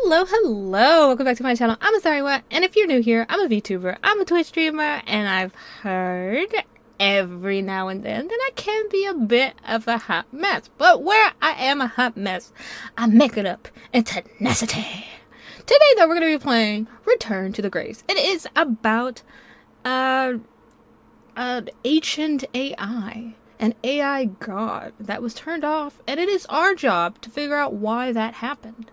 Hello, hello! Welcome back to my channel. I'm Asariwa, and if you're new here, I'm a VTuber, I'm a Twitch streamer, and I've heard every now and then that I can be a bit of a hot mess. But where I am a hot mess, I make it up in tenacity. Today, though, we're going to be playing Return to the Grace. It is about an ancient AI. An AI god that was turned off, and it is our job to figure out why that happened.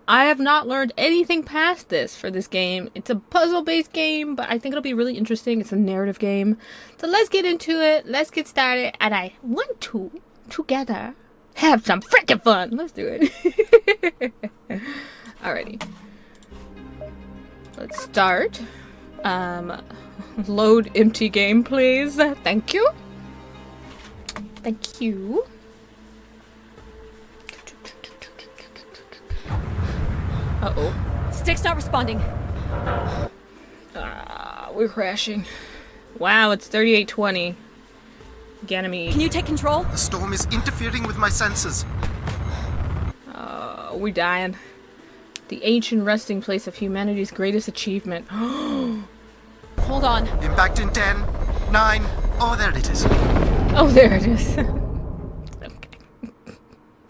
I have not learned anything past this for this game. It's a puzzle-based game, but I think it'll be really interesting. It's a narrative game. So let's get into it. Let's get started. And I want to, together, have some freaking fun. Let's do it. Alrighty. Let's start. Load empty game, please. Thank you. Thank you. Uh-oh. Stick's not responding. We're crashing. Wow, it's 3820. Ganymede. Can you take control? The storm is interfering with my senses. We're dying. The ancient resting place of humanity's greatest achievement. Hold on. Impact in 10, 9. Oh, there it is. Oh, there it is. Okay.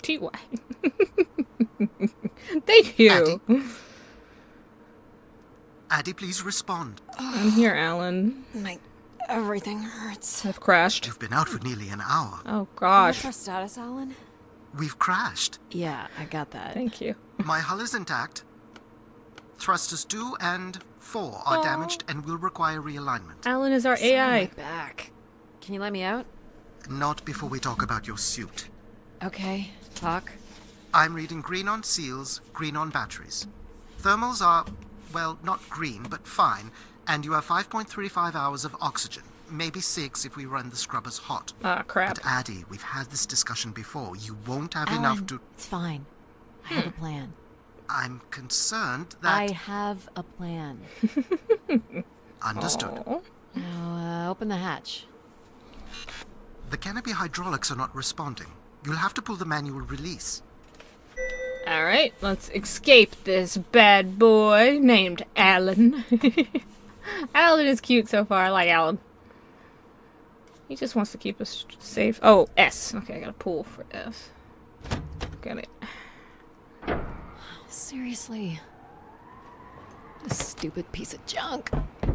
TY. Thank you. Addie, please respond. I'm here, Alan. Everything hurts. I've crashed. You've been out for nearly an hour. Oh, gosh. What's our status, Alan? We've crashed. Yeah, I got that. Thank you. My hull is intact. Thrusters 2 and 4 are damaged and will require realignment. Alan is our AI. Back. Can you let me out? Not before we talk about your suit. Okay, talk. I'm reading green on seals, green on batteries. Thermals are, well, not green, but fine, and you have 5.35 hours of oxygen. Maybe 6 if we run the scrubbers hot. Ah, crap. But Addie, we've had this discussion before. You won't have Alan, enough to... It's fine. I have a plan. I'm concerned that... I have a plan. Understood. Aw. Now, open the hatch. The canopy hydraulics are not responding. You'll have to pull the manual release. Alright, let's escape this bad boy named Alan. Alan is cute so far. I like Alan. He just wants to keep us safe. Oh, S. Okay, I gotta pull for S. Got it. Seriously. This stupid piece of junk.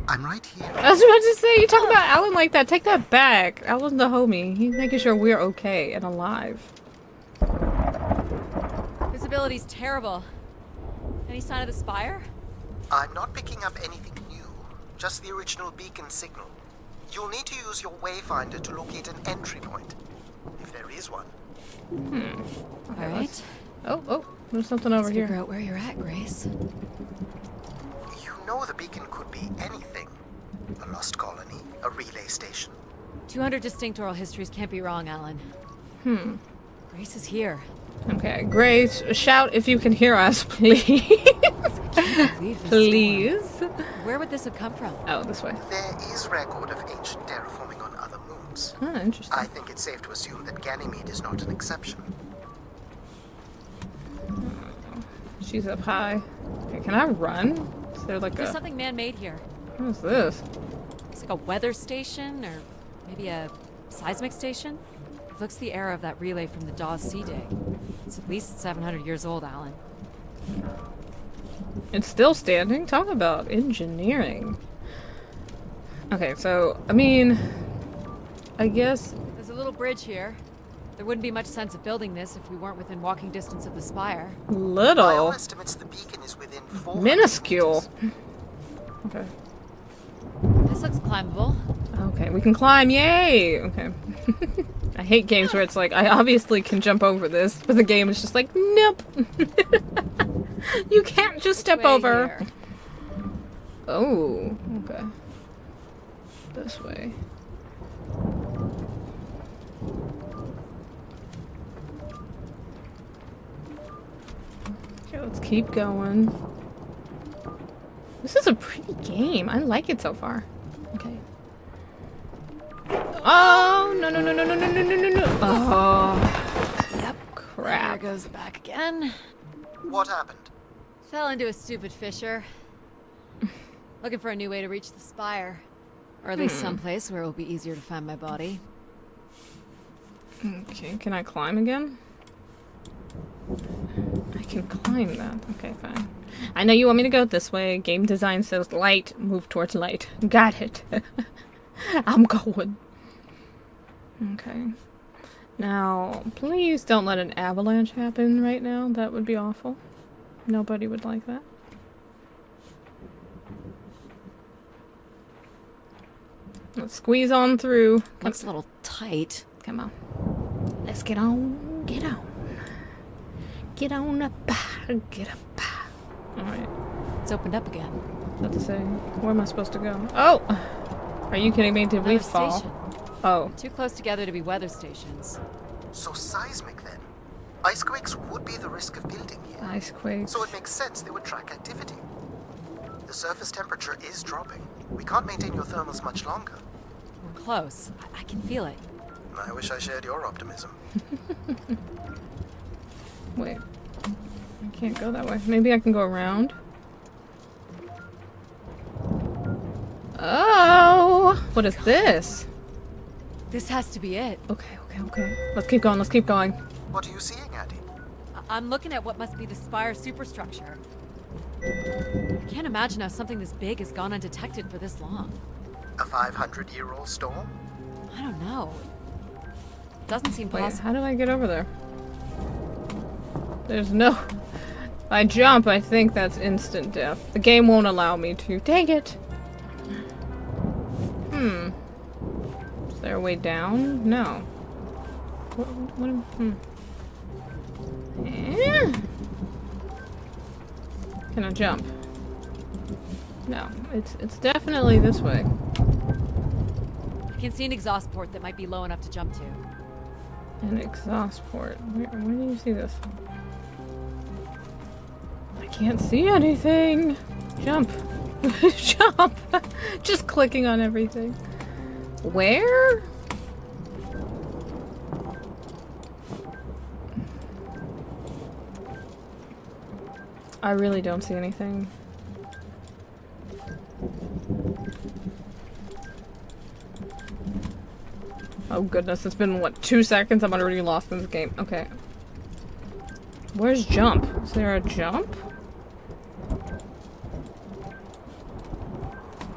I'm right here. I was about to say, you talk about Alan like that. Take that back. Alan's the homie. He's making sure we're okay and alive. Visibility's terrible. Any sign of the spire? I'm not picking up anything new. Just the original beacon signal. You'll need to use your wayfinder to locate an entry point. If there is one. Okay, Alright. Oh, there's something over Let's here. figure out where you're at, Grace. You know the beacon could be anything. A lost colony, a relay station. 200 distinct oral histories can't be wrong, Alan. Grace is here. Okay, Grace, shout if you can hear us, please. Please. Where would this have come from? Oh, this way. There is record of ancient terraforming on other moons. Ah, interesting. I think it's safe to assume that Ganymede is not an exception. She's up high. Okay, can I run? Is there like There's a... something man-made here. What is this? It's like a weather station, or maybe a seismic station. It looks the era of that relay from the Dawes Sea Day. It's at least 700 years old, Alan. It's still standing? Talk about engineering. Okay, so, I mean... I guess... There's a little bridge here. There wouldn't be much sense of building this if we weren't within walking distance of the spire. By all Little. estimates, the beacon is within 400 Minuscule. meters. Okay. This looks climbable. Okay, we can climb, yay! Okay. I hate games where it's like, I obviously can jump over this, but the game is just like, nope! You can't just step Way over! here. Oh, okay. This way. Okay, let's keep going. This is a pretty game. I like it so far. Okay. Oh, no, no, no, no, no, no, no, no, no, no. Oh, Yep. crap. There goes the back again. What happened? Fell into a stupid fissure. Looking for a new way to reach the spire. Or at least someplace where it will be easier to find my body. Okay, can I climb again? I can climb that. Okay, fine. I know you want me to go this way. Game design says light, move towards light. Got it. I'm going. Okay. Now, please don't let an avalanche happen right now. That would be awful. Nobody would like that. Let's squeeze on through. Looks a little tight. Come on. Let's get on. Get on. Get on up. Get up. Alright. It's opened up again. What to say? Where am I supposed to go? Oh! Are you kidding me? Did we Another fall? station. Oh. Too close together to be weather stations. So seismic then. Icequakes would be the risk of building here. Icequakes. So it makes sense they would track activity. The surface temperature is dropping. We can't maintain your thermals much longer. We're close. I can feel it. I wish I shared your optimism. Wait. I can't go that way. Maybe I can go around. Oh! What is this? This has to be it. Okay. Let's keep going. Let's keep going. What are you seeing, Addie? I'm looking at what must be the spire superstructure. I can't imagine how something this big has gone undetected for this long. A 500-year-old storm? I don't know. Doesn't seem Wait, possible. how do I get over there? There's no... If I jump, I think that's instant death. The game won't allow me to. Dang it! Is there a way down? No. Can I jump? No. It's definitely this way. I can see an exhaust port that might be low enough to jump to. An exhaust port. Where do you see this? I can't see anything. Jump. Jump. Just clicking on everything. Where? I really don't see anything. Oh goodness, it's been what, 2 seconds? I'm already lost in this game. Okay. Where's jump? Is there a jump?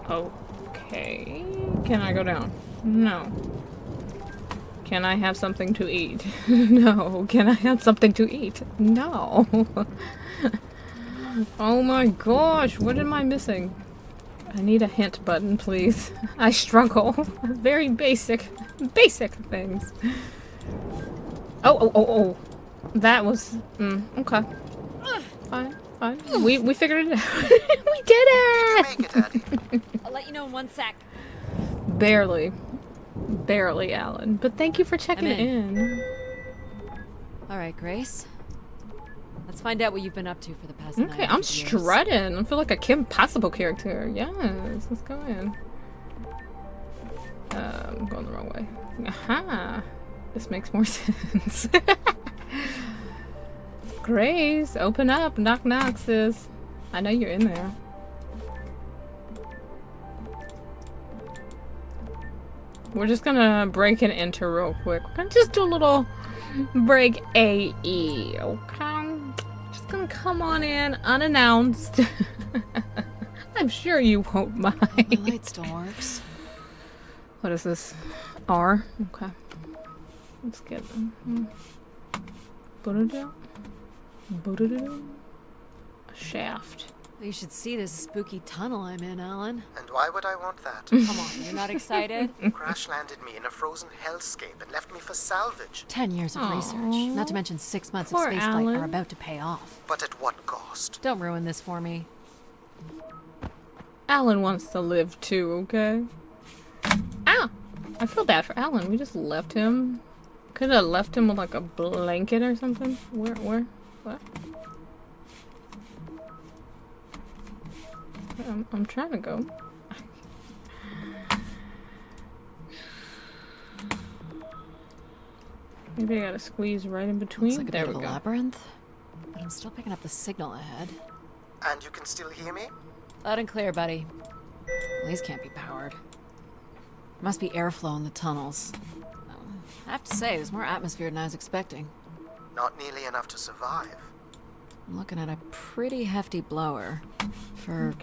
Okay. Can I go down? No. Can I have something to eat? No. Can I have something to eat? No. Oh my gosh, what am I missing? I need a hint button, please. I struggle. Very basic things. Oh. That was... okay. Fine. We figured it out. We did it! Did you make it, Addie? I'll let you know in 1 sec. Barely, Alan. But thank you for checking I'm in. in. All right, Grace. Let's find out what you've been up to for the past 9 Okay, I'm years. strutting. I feel like a Kim Possible character. Yes, let's go in. I'm going the wrong way. Aha! This makes more sense. Grace, open up. Knock knock, sis. I know you're in there. We're just gonna break and enter real quick. We're gonna just do a little break AE, okay? Just gonna come on in unannounced. I'm sure you won't mind. The light still works. What is this? R? Okay. Let's get them. A shaft. You should see this spooky tunnel I'm in, Alan. And why would I want that? Come on, you're not excited? Crash landed me in a frozen hellscape and left me for salvage. 10 years of research, not to mention 6 months of Poor spaceflight Alan. are about to pay off. But at what cost? Don't ruin this for me. Alan wants to live too, okay? Ah! I feel bad for Alan. We just left him. Could have left him with like a blanket or something. Where? What? I'm trying to go. Maybe I gotta squeeze right in between. Looks like a There bit we of a go. labyrinth, but I'm still picking up the signal ahead. And you can still hear me? Loud and clear, buddy. Well, these can't be powered. Must be airflow in the tunnels. I have to say, there's more atmosphere than I was expecting. Not nearly enough to survive. I'm looking at a pretty hefty blower. For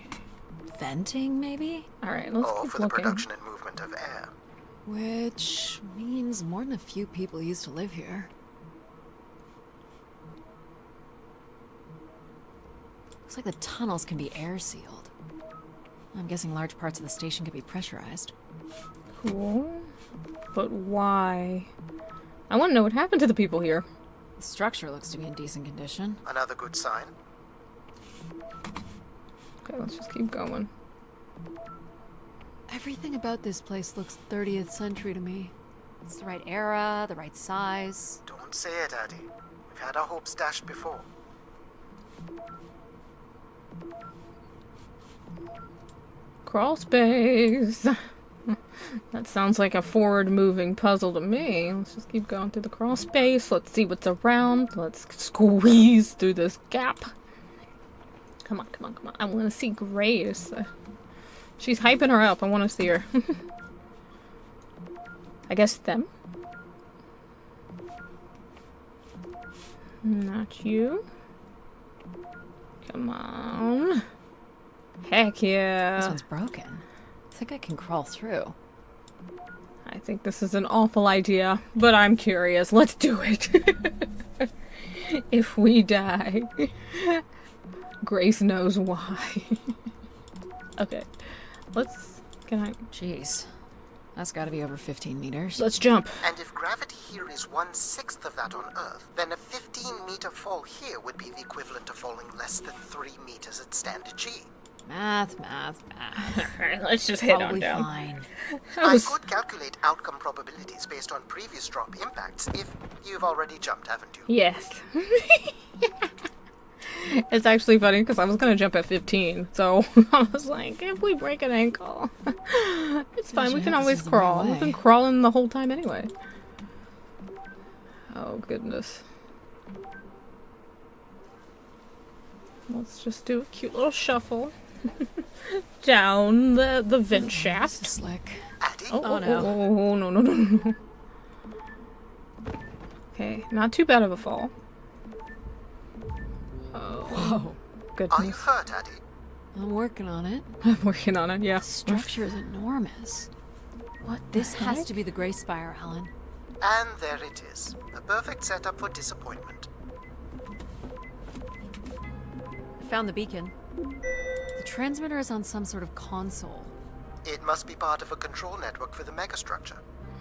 venting, maybe? Alright, let's Or keep for the looking. production and movement of air. Which means more than a few people used to live here. Looks like the tunnels can be air sealed. I'm guessing large parts of the station could be pressurized. Cool. But why? I want to know what happened to the people here. The structure looks to be in decent condition. Another good sign. Okay, let's just keep going. Everything about this place looks 30th century to me. It's the right era, the right size. Don't say it, Addy. We've had our hopes dashed before. Crawl space. That sounds like a forward-moving puzzle to me. Let's just keep going through the crawl space. Let's see what's around. Let's squeeze through this gap. Come on, come on, come on. I want to see Grace. She's hyping her up. I want to see her. I guess them. Not you. Come on. Heck yeah. This one's broken. I think I can crawl through. I think this is an awful idea, but I'm curious. Let's do it. If we die, Grace knows why. Okay, can I? Jeez. That's gotta be over 15 meters. Let's jump. And if gravity here is 1/6 of that on Earth, then a 15-meter fall here would be the equivalent of falling less than 3 meters at standard G. Math. Alright, let's just head on Probably down. fine. I could calculate outcome probabilities based on previous drop impacts if you've already jumped, haven't you? Yes. It's actually funny because I was gonna jump at 15, so I was like, if we break an ankle, it's fine. We can always crawl. We've been crawling the whole time anyway. Oh goodness. Let's just do a cute little shuffle down the vent shaft. Slick. Addy? Oh, no. Oh, no. Okay, not too bad of a fall. Oh, Whoa. Are you goodness. hurt, Addy? I'm working on it. I'm working on it, yeah. The structure is enormous. What This the has heck? to be the Gray Spire, Alan. And there it is. The perfect setup for disappointment. I found the beacon. The transmitter is on some sort of console. It must be part of a control network for the megastructure.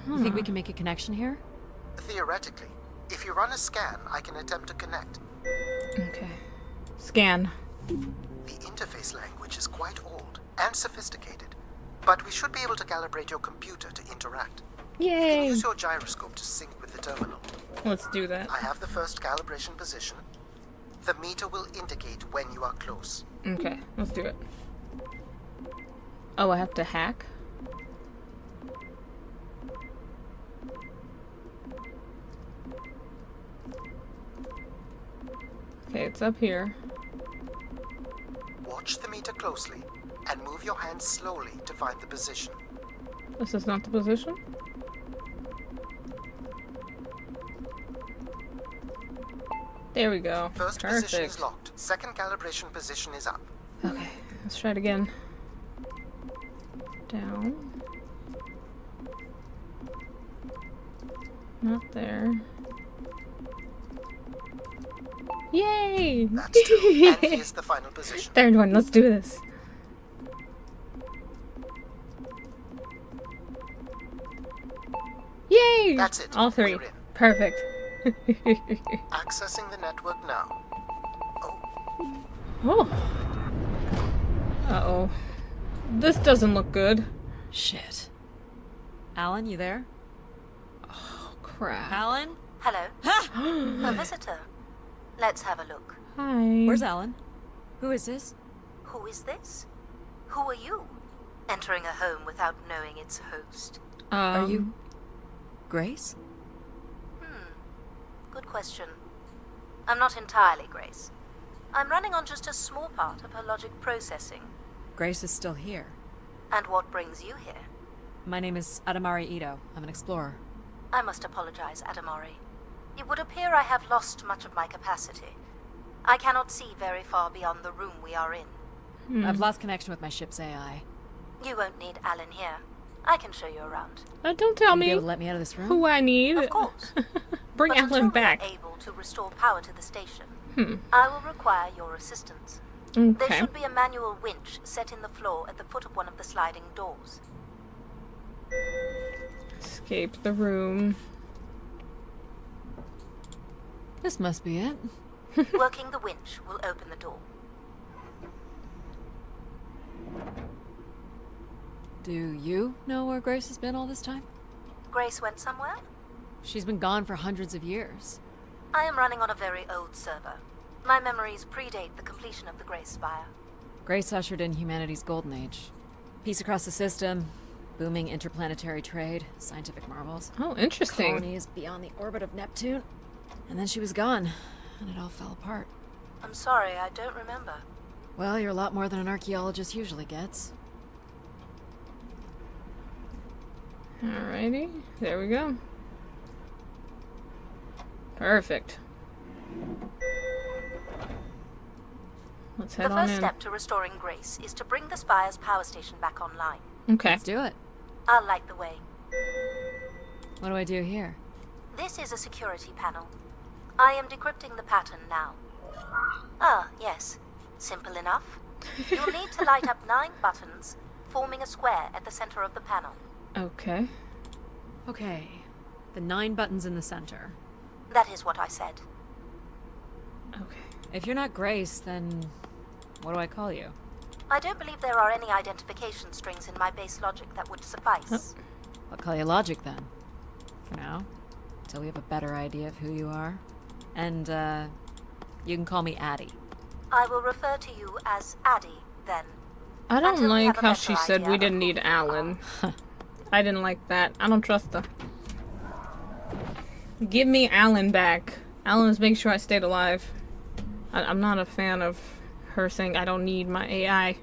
You think we can make a connection here? Theoretically, if you run a scan, I can attempt to connect. Okay. Scan. The interface language is quite old and sophisticated, but we should be able to calibrate your computer to interact. You can Yay! use your gyroscope to sync with the terminal. Let's do that. I have the first calibration position. The meter will indicate when you are close. Okay, let's do it. Oh, I have to hack? Okay, it's up here. Watch the meter closely and move your hand slowly to find the position. This is not the position? There we go. First position is Perfect. locked. Second calibration position is up. Okay, let's try it again. Down. Not there. Yay! That's two. And here's the final position. Third one, let's do this. Yay! That's it. All three. We're in. Perfect. Accessing the network now. Oh, Oh. Uh-oh. This doesn't look good. Shit. Alan, you there? Crap. Alan? Hello. A visitor. Let's have a look. Hi. Where's Alan? Who is this? Who is this? Who are you? Entering a home without knowing its host. Are you Grace? Good question. I'm not entirely Grace. I'm running on just a small part of her logic processing. Grace is still here. And what brings you here? My name is Adamari Ito. I'm an explorer. I must apologize, Adamari. It would appear I have lost much of my capacity. I cannot see very far beyond the room we are in. I've lost connection with my ship's AI. You won't need Alan here. I can show you around. Don't tell Will you be me able to let me out of this room? who I need. Of course. Bring But Alan until back. we are able to restore power to the station, I will require your assistance. There Okay. should be a manual winch set in the floor at the foot of one of the sliding doors. Escape the room. This must be it. Working the winch will open the door. Do you know where Grace has been all this time? Grace went somewhere? She's been gone for hundreds of years. I am running on a very old server. My memories predate the completion of the Grace Spire. Grace ushered in humanity's golden age. Peace across the system, booming interplanetary trade, scientific marvels, Oh, interesting. colonies beyond the orbit of Neptune. And then she was gone, and it all fell apart. I'm sorry, I don't remember. Well, you're a lot more than an archaeologist usually gets. Alrighty. There we go. Perfect. Let's head The on first in. step to restoring Grace is to bring the Spire's power station back online. Okay. Let's do it. I'll light the way. What do I do here? This is a security panel. I am decrypting the pattern now. Ah, yes. Simple enough. You'll need to light up 9 buttons, forming a square at the center of the panel. Okay. Okay. The 9 buttons in the center. That is what I said. Okay. If you're not Grace, then what do I call you? I don't believe there are any identification strings in my base logic that would suffice. I'll call you Logic then. For now. Until we have a better idea of who you are. And, you can call me Addie. I will refer to you as Addie, then. I don't Until we like have a how better she said idea we of didn't who need you Alan. I didn't like that. I don't trust her. Give me Alan back. Alan is making sure I stayed alive. I'm not a fan of her saying I don't need my AI.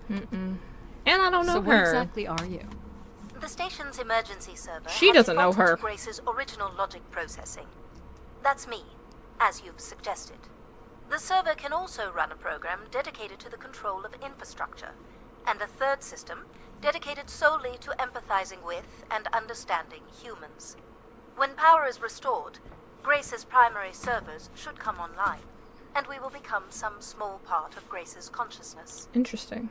And I don't know So her. what exactly are you? The station's emergency server She has doesn't know defaulted her. to Grace's original logic processing. That's me, as you've suggested. The server can also run a program dedicated to the control of infrastructure, and a third system dedicated solely to empathizing with and understanding humans. When power is restored, Grace's primary servers should come online, and we will become some small part of Grace's consciousness. Interesting.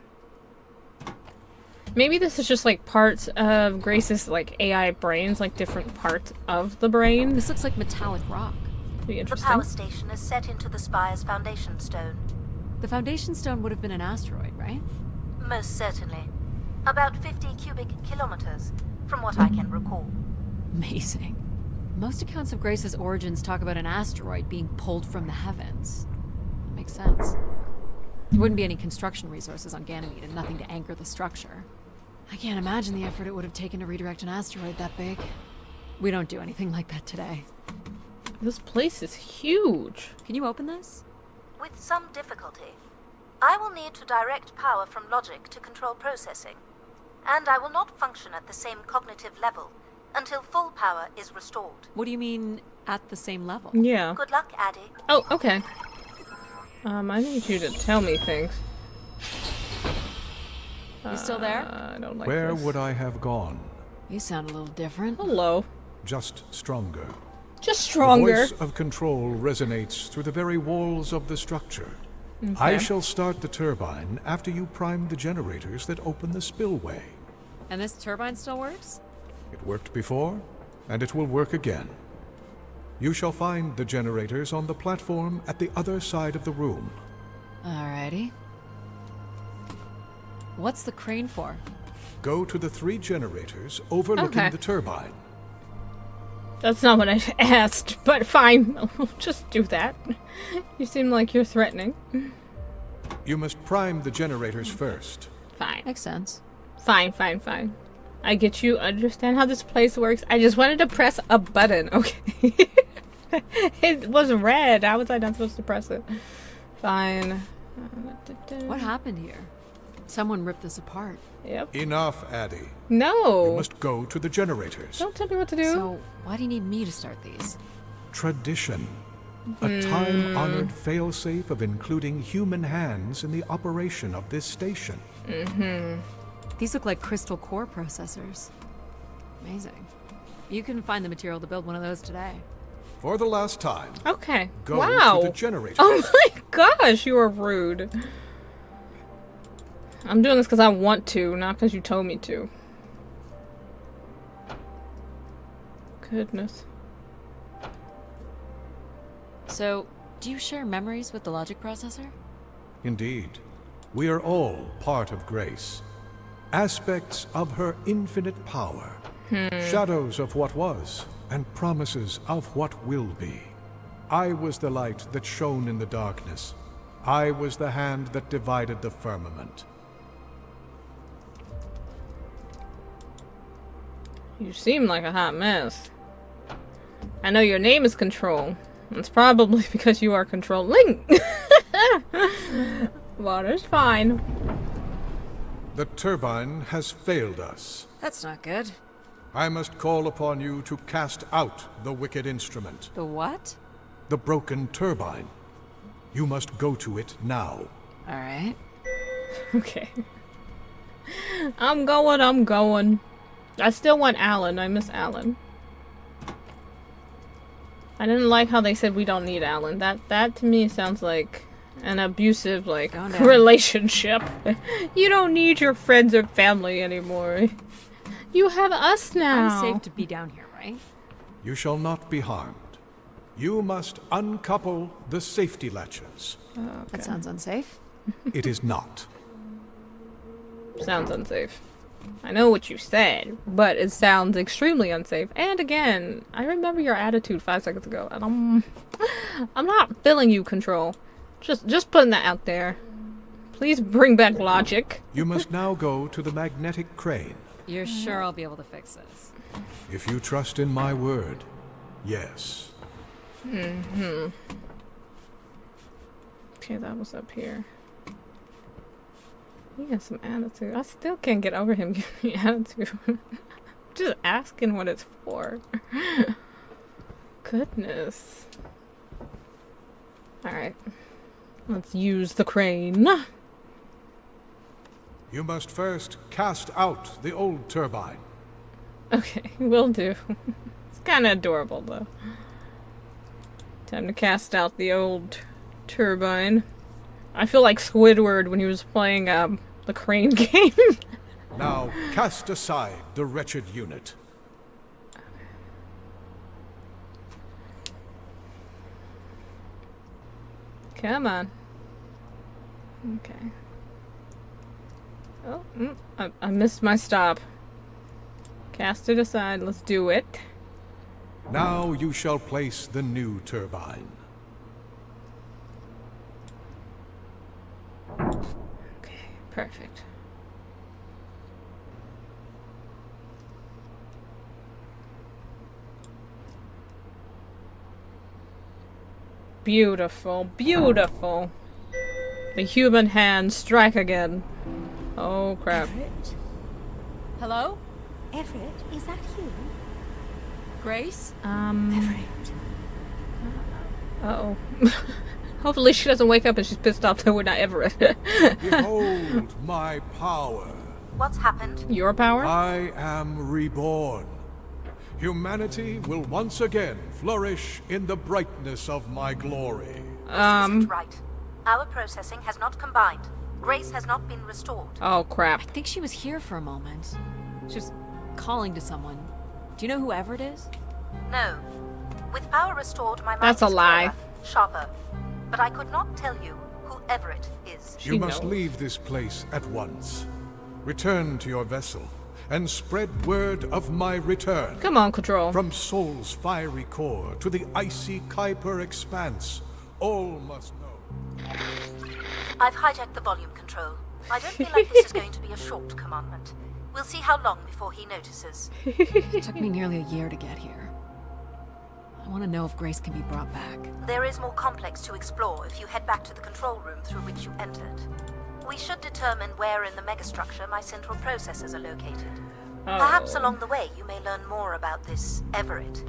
Maybe this is just like parts of Grace's like AI brains, like different parts of the brain. This looks like metallic rock. Be The interesting. power station is set into the Spire's foundation stone. The foundation stone would have been an asteroid, right? Most certainly. About 50 cubic kilometers, from what I can recall. Amazing. Most accounts of Grace's origins talk about an asteroid being pulled from the heavens. That makes sense. There wouldn't be any construction resources on Ganymede and nothing to anchor the structure. I can't imagine the effort it would have taken to redirect an asteroid that big. We don't do anything like that today. This place is huge. Can you open this? With some difficulty. I will need to direct power from logic to control processing. And I will not function at the same cognitive level until full power is restored. What do you mean, at the same level? Yeah. Good luck, Addie. Oh, okay. I need you to tell me things. You still there? I don't like Where this. would I have gone? You sound a little different. Hello. Just stronger. Just The stronger. voice of control resonates through the very walls of the structure. I shall start the turbine after you prime the generators that open the spillway. And this turbine still works? It worked before, and it will work again. You shall find the generators on the platform at the other side of the room. Alrighty. What's the crane for? Go to the 3 generators overlooking Okay. the turbine. That's not what I asked, but fine. Just do that. You seem like you're threatening. You must prime the generators first. Fine. Makes sense. Fine. I get you. Understand how this place works. I just wanted to press a button, okay? It was red. How was I not supposed to press it? Fine. What happened here? Someone ripped this apart. Yep. Enough, Addie. No. You must go to the generators. Don't tell me what to do. So, why do you need me to start these? Tradition. A time-honored failsafe of including human hands in the operation of this station. These look like crystal core processors. Amazing. You can find the material to build one of those today. For the last time, Okay. go Wow. to the generators. Oh my gosh, you are rude. I'm doing this because I want to, not because you told me to. Goodness. So, do you share memories with the logic processor? Indeed. We are all part of Grace. Aspects of her infinite power. Shadows of what was, and promises of what will be. I was the light that shone in the darkness. I was the hand that divided the firmament. You seem like a hot mess. I know your name is Control. It's probably because you are controlling. Water's fine. The turbine has failed us. That's not good. I must call upon you to cast out the wicked instrument, The what? the broken turbine. You must go to it now. Alright. Okay. I'm going. I still want Alan. I miss Alan. I didn't like how they said we don't need Alan. That to me sounds like an abusive, like, Calm down. relationship. You don't need your friends or family anymore. You have us now. I'm safe to be down here, right? You shall not be harmed. You must uncouple the safety latches. That sounds unsafe. It is not. Sounds unsafe. I know what you said, but it sounds extremely unsafe. And again, I remember your attitude 5 seconds ago, and I'm not feeling you, Control. Just putting that out there. Please bring back logic. You must now go to the magnetic crane. You're sure I'll be able to fix this? If you trust in my word, yes. Okay, that was up here. He has some attitude. I still can't get over him giving me attitude. Just asking what it's for. Goodness. Alright. Let's use the crane. You must first cast out the old turbine. Okay, will do. It's kind of adorable, though. Time to cast out the old turbine. I feel like Squidward when he was playing the crane game. Now cast aside the wretched unit. Come on. Okay. Oh, I missed my stop. Cast it aside. Let's do it. Now you shall place the new turbine. Okay, perfect. Beautiful, beautiful. The human hand strike again. Oh crap. Everett? Hello? Everett, is that you? Grace? Everett. Uh-oh. Hopefully she doesn't wake up and she's pissed off that we're not Everett. Behold my power. What's happened? Your power? I am reborn. Humanity will once again flourish in the brightness of my glory. This isn't right. Our processing has not combined. Grace has not been restored. Oh crap. I think she was here for a moment. She was calling to someone. Do you know who Everett is? No. With power restored, my mind That's a is lie. clearer, sharper. But I could not tell you who Everett is. She You must knows. leave this place at once. Return to your vessel and spread word of my return. Come on, Control. From Sol's fiery core to the icy Kuiper expanse, all must know. I've hijacked the volume control. I don't feel like this is going to be a short commandment. We'll see how long before he notices. It took me nearly a year to get here. I want to know if Grace can be brought back. There is more complex to explore if you head back to the control room through which you entered. We should determine where in the megastructure my central processors are located. Perhaps along the way you may learn more about this Everett.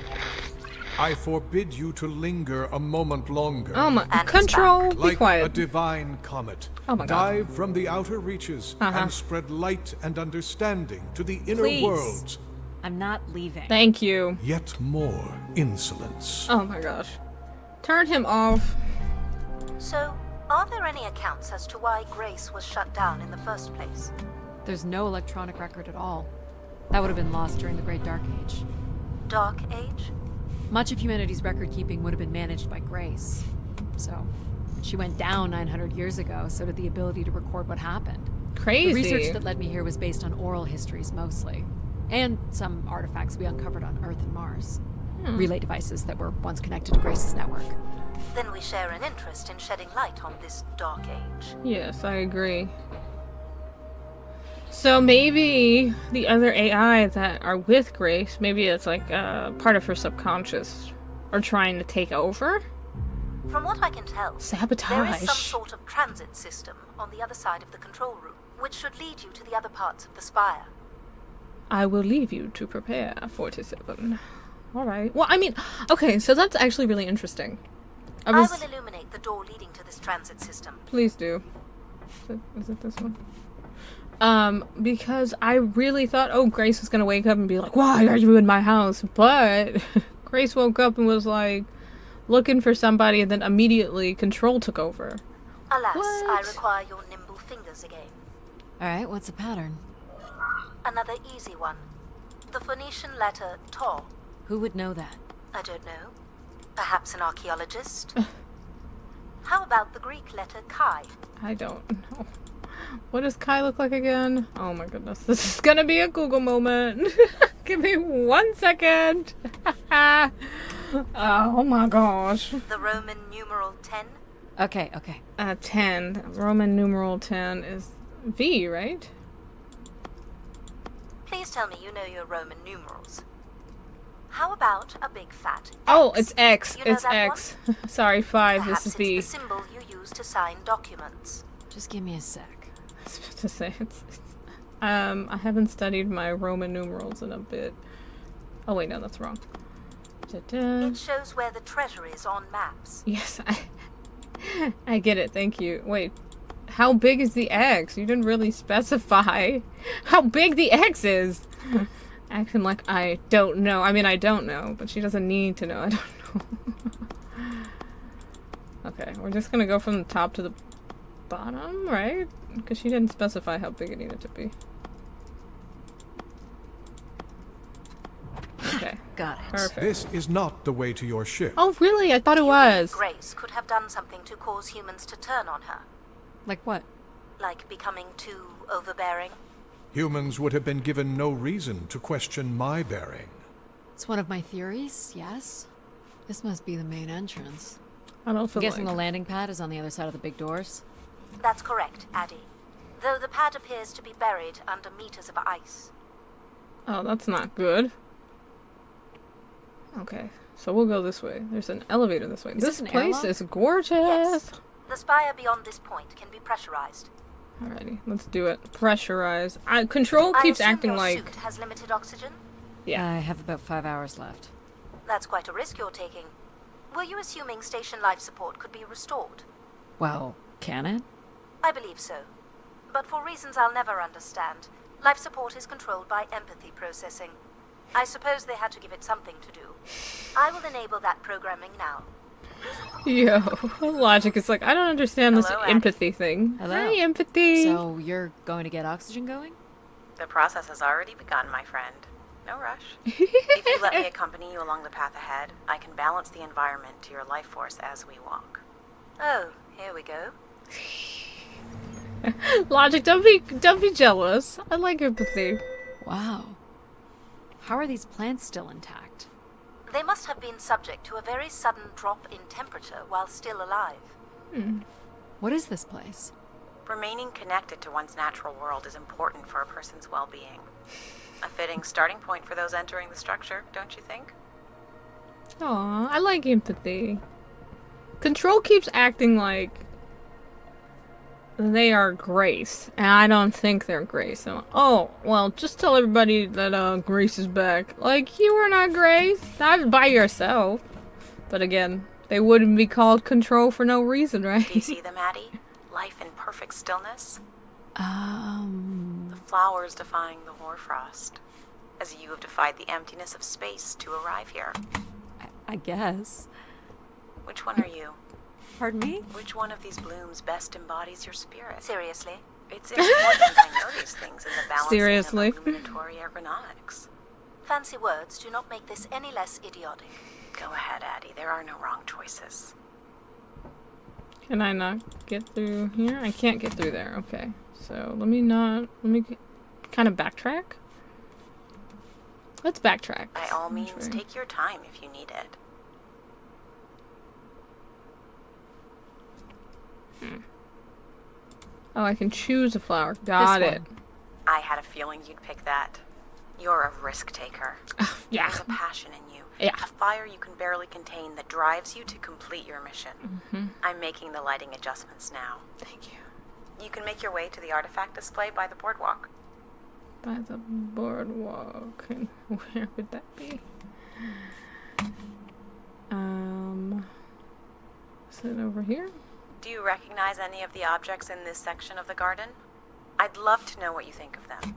I forbid you to linger a moment longer. Oh my, And control, be Like a quiet. divine comet, Oh my God. dive from the outer reaches and spread light and understanding to the inner Please. worlds. I'm not leaving. Thank you. Yet more insolence. Oh my gosh. Turn him off. So, are there any accounts as to why Grace was shut down in the first place? There's no electronic record at all. That would have been lost during the Great Dark Age. Dark Age? Much of humanity's record-keeping would have been managed by Grace. So, she went down 900 years ago, so did the ability to record what happened. Crazy. The research that led me here was based on oral histories mostly, and some artifacts we uncovered on Earth and Mars. Relay devices that were once connected to Grace's network. Then we share an interest in shedding light on this Dark Age. Yes, I agree. So maybe the other AI that are with Grace, maybe it's like part of her subconscious, are trying to take over? From what I can tell, Sabotage. there is some sort of transit system on the other side of the control room, which should lead you to the other parts of the spire. I will leave you to prepare, 47. Alright. Well, I mean, okay, so that's actually really interesting. I will illuminate the door leading to this transit system. Please do. Is it this one? Because I really thought, oh, Grace was gonna wake up and be like, why are you in my house? But Grace woke up and was like, looking for somebody, and then immediately control took over. Alas, What? I require your nimble fingers again. Alright, what's the pattern? Another easy one. The Phoenician letter Tau. Who would know that? I don't know. Perhaps an archaeologist? How about the Greek letter Chi? I don't know. What does Kai look like again? Oh my goodness, this is gonna be a Google moment. Give me 1 second. Oh my gosh. The Roman numeral 10? Okay. 10. Roman numeral 10 is V, right? Please tell me you know your Roman numerals. How about a big fat X? Oh, it's X. You know It's that X. Sorry, 5. Perhaps This is it's V. the symbol you use to sign documents. Just give me a sec. I was about to say I haven't studied my Roman numerals in a bit. Oh wait, no, that's wrong. Da-da. It shows where the treasure is on maps. Yes, I get it. Thank you. Wait, how big is the X? You didn't really specify how big the X is. Acting like I don't know. I mean, I don't know, but she doesn't need to know. I don't know. Okay, we're just gonna go from the top to the bottom, right? Because she didn't specify how big it needed to be. Okay, Got it. perfect. This is not the way to your ship. Oh, really? I thought it You believe was. Grace could have done something to cause humans to turn on her, Like what? like becoming too overbearing. Humans would have been given no reason to question my bearing. It's one of my theories, yes. This must be the main entrance. I don't I'm feel guessing like... the landing pad is on the other side of the big doors. That's correct, Addie. Though the pad appears to be buried under meters of ice. Oh, that's not good. Okay, so we'll go this way. There's an elevator this way. Is This this an place airlock? is gorgeous. Yes. The spire beyond this point can be pressurized. Alrighty, let's do it. Pressurize. Control I keeps assume acting your like... suit has limited oxygen? Yeah. I have about 5 hours left. That's quite a risk you're taking. Were you assuming station life support could be restored? Well, can it? I believe so. But for reasons I'll never understand, life support is controlled by empathy processing. I suppose they had to give it something to do. I will enable that programming now. Yo, Logic is like, I don't understand this Hello, Addie. empathy thing. Hello. Hi, empathy. So you're going to get oxygen going? The process has already begun, my friend. No rush. If you let me accompany you along the path ahead, I can balance the environment to your life force as we walk. Oh, here we go. Logic, don't be jealous. I like empathy. Wow. How are these plants still intact? They must have been subject to a very sudden drop in temperature while still alive. What is this place? Remaining connected to one's natural world is important for a person's well-being. A fitting starting point for those entering the structure, don't you think? Aw, I like empathy. Control keeps acting like they are Grace, and I don't think they're Grace. I'm like, oh, well, just tell everybody that Grace is back. Like, you were not Grace, not by yourself. But again, they wouldn't be called Control for no reason, right? Do you see them, Addie? Life in perfect stillness? Um... The flowers defying the hoarfrost, as you have defied the emptiness of space to arrive here. I guess. Which one are you? Pardon me? Which one of these blooms best embodies your spirit? Seriously? It's important I know these things in the balancing Seriously? of illuminatory ergonomics. Fancy words do not make this any less idiotic. Go ahead, Addie. There are no wrong choices. Can I not get through here? I can't get through there. Okay. So let me kind of backtrack. Let's backtrack. By all means, Sure. take your time if you need it. Oh, I can choose a flower. Got This it. one. I had a feeling you'd pick that. You're a risk taker. Yeah. There's a passion in you. Yeah. A fire you can barely contain that drives you to complete your mission. I'm making the lighting adjustments now. Thank you. You can make your way to the artifact display by the boardwalk. By the boardwalk. And where would that be? Is it over here? Do you recognize any of the objects in this section of the garden? I'd love to know what you think of them.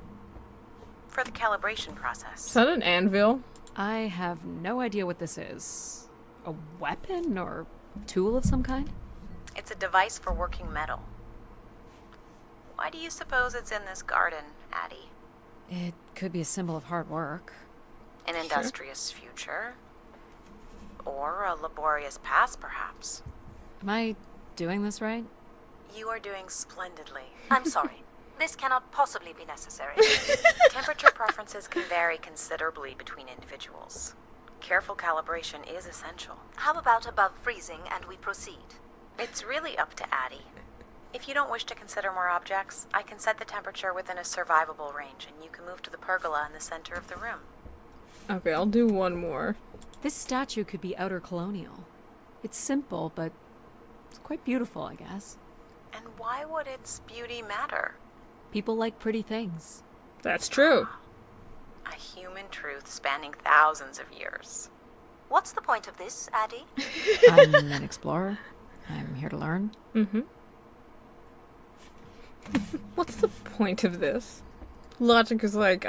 For the calibration Is process. that an anvil? I have no idea what this is. A weapon or tool of some kind? It's a device for working metal. Why do you suppose it's in this garden, Addie? It could be a symbol of hard work. An industrious future? Or a laborious past, perhaps? Am I doing this right? You are doing splendidly. I'm sorry. This cannot possibly be necessary. Temperature preferences can vary considerably between individuals. Careful calibration is essential. How about above freezing and we proceed? It's really up to Addie. If you don't wish to consider more objects, I can set the temperature within a survivable range, and you can move to the pergola in the center of the room. Okay, I'll do one more. This statue could be outer colonial. It's simple, but it's quite beautiful, I guess. And why would its beauty matter? People like pretty things. That's true. A human truth spanning thousands of years. What's the point of this, Addie? I'm an explorer. I'm here to learn. Mm-hmm. What's the point of this? Logic is like,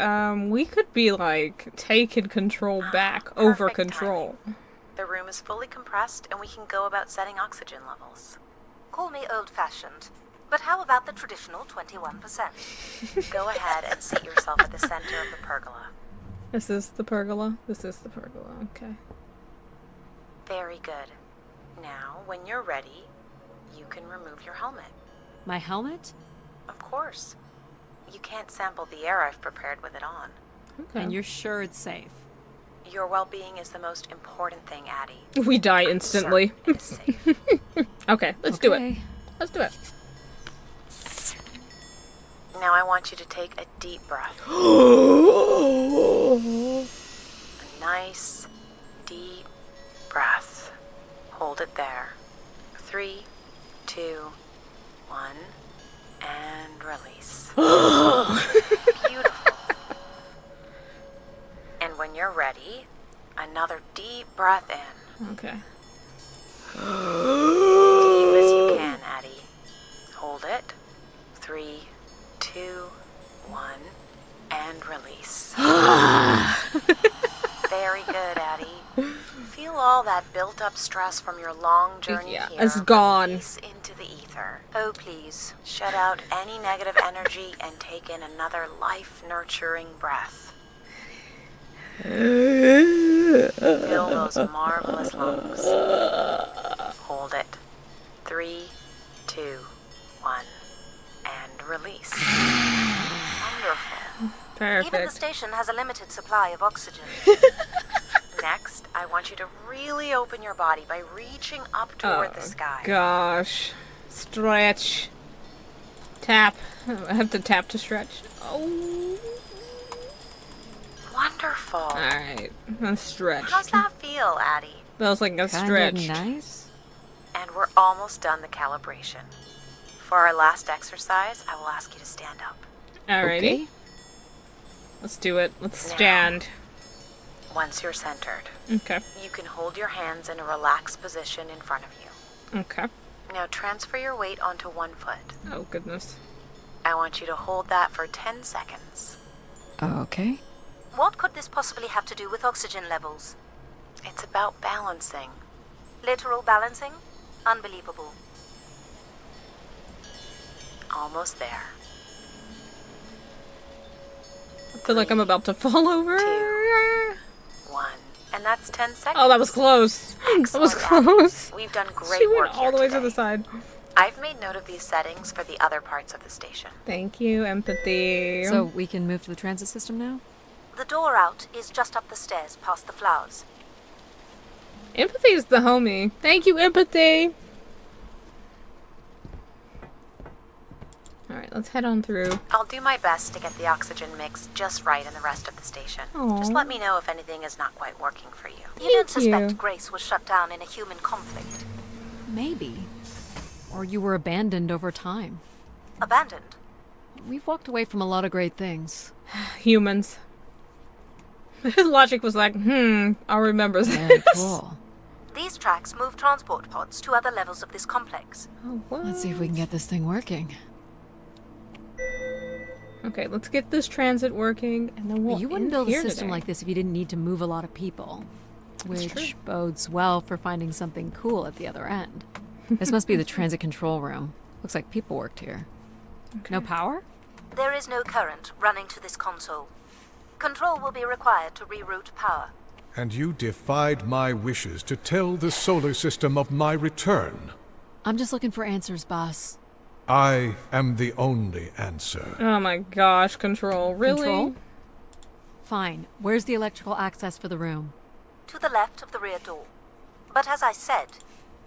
we could be like taking control back over Perfect control. The room is fully compressed, and we can go about setting oxygen levels. Call me old-fashioned, but how about the traditional 21%? Go ahead and seat yourself at the center of the pergola. This is the pergola? This is the pergola, okay. Very good. Now, when you're ready, you can remove your helmet. My helmet? Of course. You can't sample the air I've prepared with it on. Okay. And you're sure it's safe? Your well-being is the most important thing, Addie. We die instantly. Certain it is safe. Okay, let's do it. Okay. Let's do it. Now I want you to take a deep breath. A nice, deep breath. Hold it there. 3, 2, 1, and release. Beautiful. And when you're ready, another deep breath in. Okay. Deep as you can, Addie. Hold it. 3, 2, 1, and release. Very good, Addie. Feel all that built-up stress from your long journey Yeah, here. it's gone. Release into the ether. Oh, please. Shut out any negative energy and take in another life-nurturing breath. Fill those marvelous lungs. Hold it. 3, 2, 1, and release. Wonderful. Even the Perfect. station has a limited supply of oxygen. Next, I want you to really open your body by reaching up toward the sky. Gosh. Stretch. Tap. I have to tap to stretch. Oh. Wonderful. Alright. Let's stretch. How's that feel, Addie? That was like a Kind stretch. of nice. And we're almost done the calibration. For our last exercise, I will ask you to stand up. Alrighty. Okay. Let's do it. Let's Now. stand. Once you're centered, Okay. you can hold your hands in a relaxed position in front of you. Okay. Now transfer your weight onto one foot. Oh, goodness. I want you to hold that for 10 seconds. Okay. What could this possibly have to do with oxygen levels? It's about balancing. Literal balancing? Unbelievable. Almost there. I feel like I'm about to fall over. 2, 1. And that's 10 seconds. Oh, that was close. That was Excellent, Abby. close. We've done great She work went all the way to the today. side. I've made note of these settings for the other parts of the station. Thank you, empathy. So we can move to the transit system now? The door out is just up the stairs past the flowers. Empathy's the homie. Thank you, empathy. Alright, let's head on through. I'll do my best to get the oxygen mix just right in the rest of the station. Aw. Just let me know if anything is not quite working for you. You don't Thank you. suspect Grace was shut down in a human conflict? Maybe. Or you were abandoned over time. Abandoned? We've walked away from a lot of great things. Humans. His logic was like, I'll remember Very this. cool. These tracks move transport pods to other levels of this complex. Oh, what? Let's see if we can get this thing working. Okay, let's get this transit working, and then we'll You wouldn't end build a here system today. like this if you didn't need to move a lot of people. That's true. Which bodes well for finding something cool at the other end. This must be the transit control room. Looks like people worked here. No power? There is no current running to this console. Control will be required to reroute power. And you defied my wishes to tell the solar system of my return. I'm just looking for answers, boss. I am the only answer. Oh my gosh, control. Really? Control? Fine. Where's the electrical access for the room? To the left of the rear door. But as I said,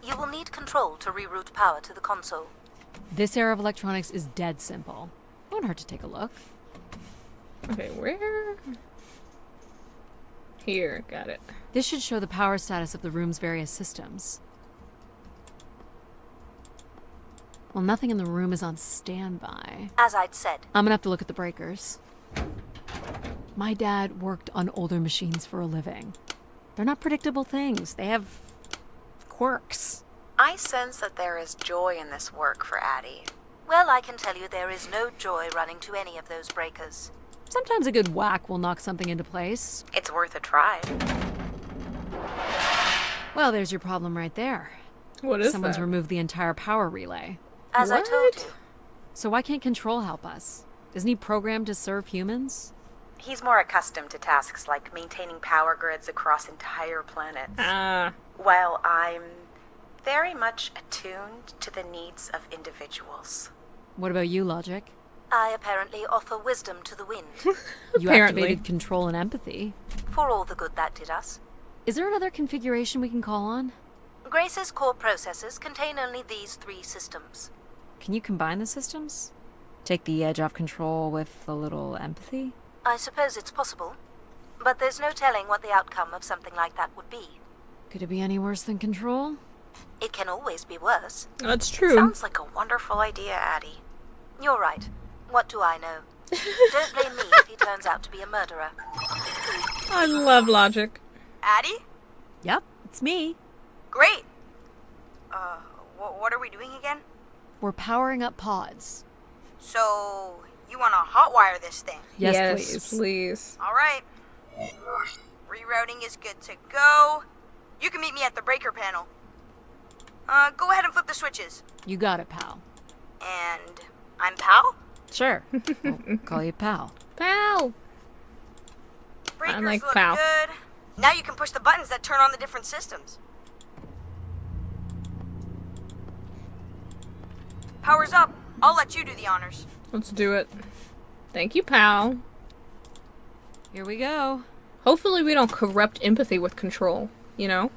you will need control to reroute power to the console. This era of electronics is dead simple. Won't hurt to take a look. Okay, where? Here, got it. This should show the power status of the room's various systems. Well, nothing in the room is on standby. As I'd said, I'm gonna have to look at the breakers. My dad worked on older machines for a living. They're not predictable things. They have quirks. I sense that there is joy in this work for Addie. well, I can tell you there is no joy running to any of those breakers. Sometimes a good whack will knock something into place. It's worth a try. Well, there's your problem right there. What is Someone's that? removed the entire power relay. As I told What? you, So why can't Control help us? Isn't he programmed to serve humans? He's more accustomed to tasks like maintaining power grids across entire planets, Ah, while I'm very much attuned to the needs of individuals. What about you, Logic? I apparently offer wisdom to the wind, You Apparently. activated Control and Empathy. for all the good that did us. Is there another configuration we can call on? Grace's core processors contain only these 3 systems. Can you combine the systems? Take the edge off Control with a little empathy? I suppose it's possible, but there's no telling what the outcome of something like that would be. Could it be any worse than Control? It can always be worse. that's true. Sounds like a wonderful idea, Addie. You're right. What do I know? Don't blame me if he turns out to be a murderer. I love logic. Addie? Yep, it's me. Great. What are we doing again? We're powering up pods. So, you want to hotwire this thing? Yes, please. please. All right. Rerouting is good to go. You can meet me at the breaker panel. Go ahead and flip the switches. You got it, pal. And I'm Pal? Sure. We'll call you pal. Pow! Breakers like look Pal. good. Now you can push the buttons that turn on the different systems. Power's up. I'll let you do the honors. Let's do it. Thank you, pal. Here we go. Hopefully we don't corrupt empathy with control, you know?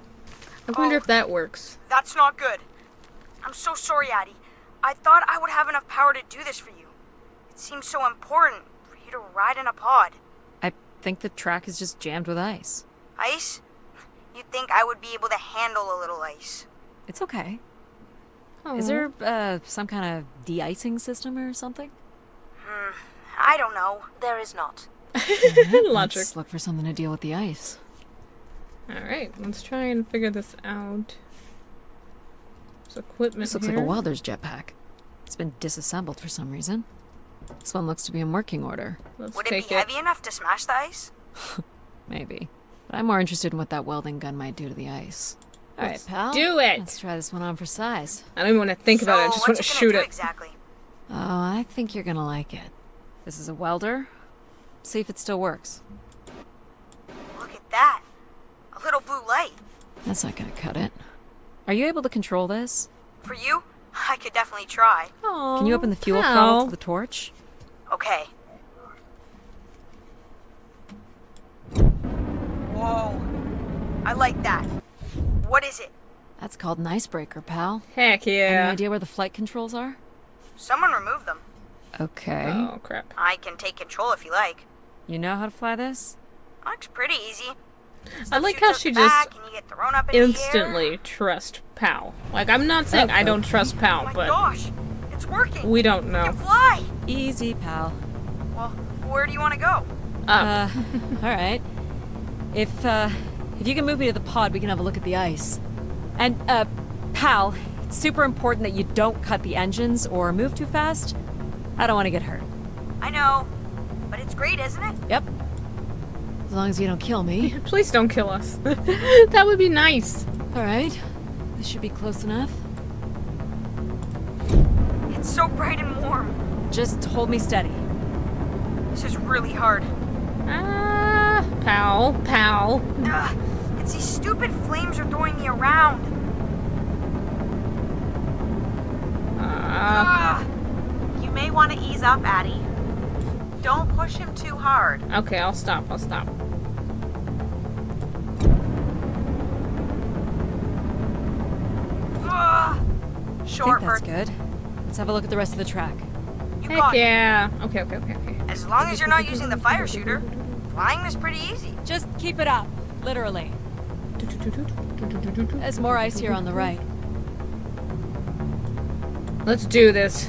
I wonder Oh. if that works. That's not good. I'm so sorry, Addie. I thought I would have enough power to do this for you. It seems so important for you to ride in a pod. I think the track is just jammed with ice. Ice? You'd think I would be able to handle a little ice. It's okay. Aw. Is there some kind of de-icing system or something? I don't know. There is not. Logic. Let's look for something to deal with the ice. Alright, let's try and figure this out. There's equipment This looks here. like a welder's jetpack. It's been disassembled for some reason. This one looks to be in working order. Let's Would it take be heavy enough to smash the ice? Maybe. But I'm more interested in what that welding gun might do to the ice. Alright, Let's pal. do it! Let's try this one on for size. I don't even want to think about it. I just want to what's shoot gonna it. do exactly? Oh, I think you're gonna like it. This is a welder. See if it still works. Look at that. A little blue light. That's not gonna cut it. Are you able to control this? For you, I could definitely try. Aw, Can you open the fuel pal. throttle to the torch? Okay. Whoa. I like that. What is it? That's called an icebreaker, pal. Heck Any yeah. idea where the flight controls are? Someone removed them. Okay. Oh, crap. I can take control if you like. You know how to fly this? Looks pretty easy. I like Shoots how out she the just back and you get thrown up in the air. instantly trust Pal. Like, I'm not saying I don't trust Oh Pal, my but gosh, it's working. we don't You know. can fly. Easy, pal. Well, where do you want to go? Up. Alright. If you can move me to the pod, we can have a look at the ice. And, pal, it's super important that you don't cut the engines or move too fast. I don't want to get hurt. I know, but it's great, isn't it? Yep. As long as you don't kill me. Please don't kill us. That would be nice. Alright. This should be close enough. It's so bright and warm. Just hold me steady. This is really hard. Ah, Pal. Ugh, it's these stupid flames are throwing me around. Ah. Ugh. You may want to ease up, Addie. Don't push him too hard. Okay, I'll stop. Ugh. I Short think that's version. good. Let's have a look at the rest of the track. You Heck got it. yeah. Okay. As long as you're not using the fire shooter, flying is pretty easy. Just keep it up. Literally. There's more ice here on the right. Let's do this.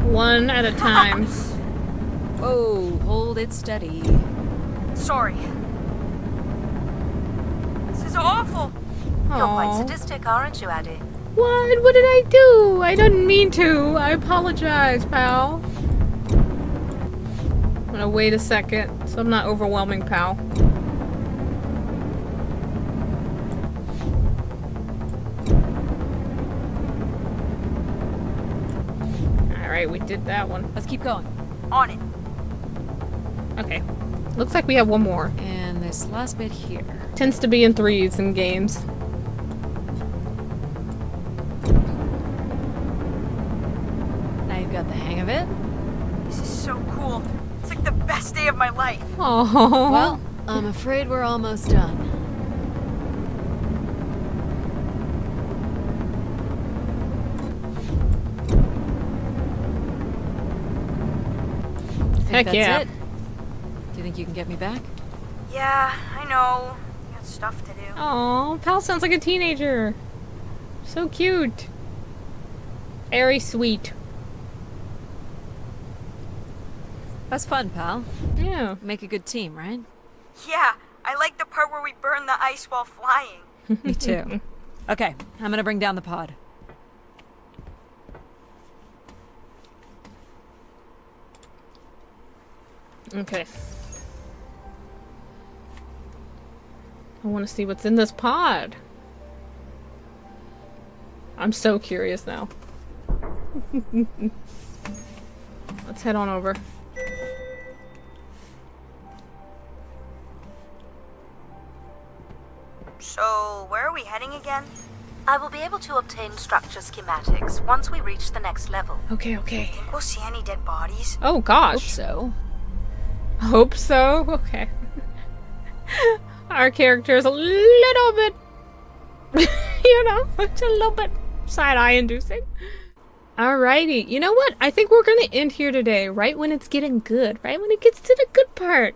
One at a time. Whoa, hold it steady. Sorry. This is awful. You're quite Aw. sadistic, aren't you, Addie? What? What did I do? I didn't mean to. I apologize, Pal. I'm gonna wait a second so I'm not overwhelming Pal. Alright, we did that one. Let's keep going. On it. Okay. Looks like we have one more. And this last bit here. Tends to be in threes in games. Now you've got the hang of it. This is so cool. It's like the best day of my life. Oh. Well, I'm afraid we're almost done. Heck That's yeah. it. Do you think you can get me back? Yeah, I know. Got stuff to do. Oh, Pal sounds like a teenager. So cute. Very sweet. That's fun, pal. Yeah. Make a good team, right? Yeah, I like the part where we burn the ice while flying. Me too. Okay, I'm gonna bring down the pod. Okay. I want to see what's in this pod. I'm so curious now. Let's head on over. So, where are we heading again? I will be able to obtain structure schematics once we reach the next level. Okay. Think we'll see any dead bodies? Oh Hope gosh. so. Hope so. Okay. Our character is a little bit, it's a little bit side-eye inducing. Alrighty. You know what? I think we're gonna end here today, right when it's getting good, right when it gets to the good part.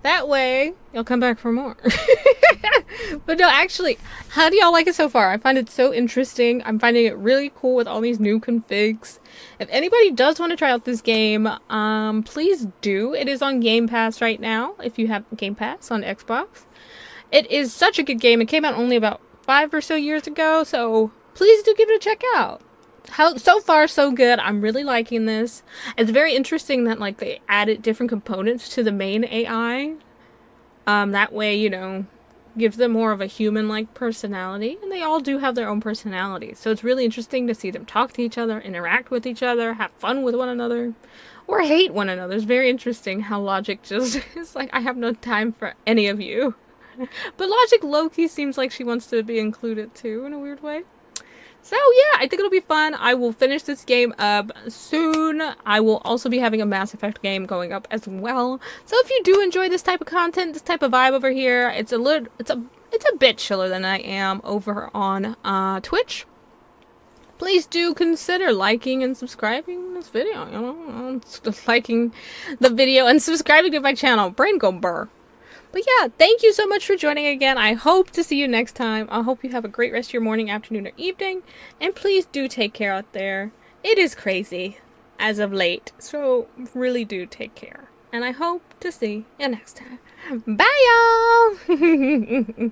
That way, you'll come back for more. But no, actually, how do y'all like it so far? I find it so interesting. I'm finding it really cool with all these new configs. If anybody does want to try out this game, please do. It is on Game Pass right now, if you have Game Pass on Xbox. It is such a good game. It came out only about 5 or so years ago, so please do give it a check out. So far so good. I'm really liking this. It's very interesting that like they added different components to the main AI. That way, you know, gives them more of a human-like personality, and they all do have their own personalities. So it's really interesting to see them talk to each other, interact with each other, have fun with one another, or hate one another. It's very interesting how Logic just is like, I have no time for any of you. But Logic low-key seems like she wants to be included too, in a weird way. So yeah, I think it'll be fun. I will finish this game up soon. I will also be having a Mass Effect game going up as well. So if you do enjoy this type of content, this type of vibe over here, it's a bit chiller than I am over on Twitch. Please do consider liking and subscribing this video. You know, liking the video and subscribing to my channel. Brain go burr. But yeah, thank you so much for joining again. I hope to see you next time. I hope you have a great rest of your morning, afternoon, or evening. And please do take care out there. It is crazy as of late. So really do take care. And I hope to see you next time. Bye, y'all!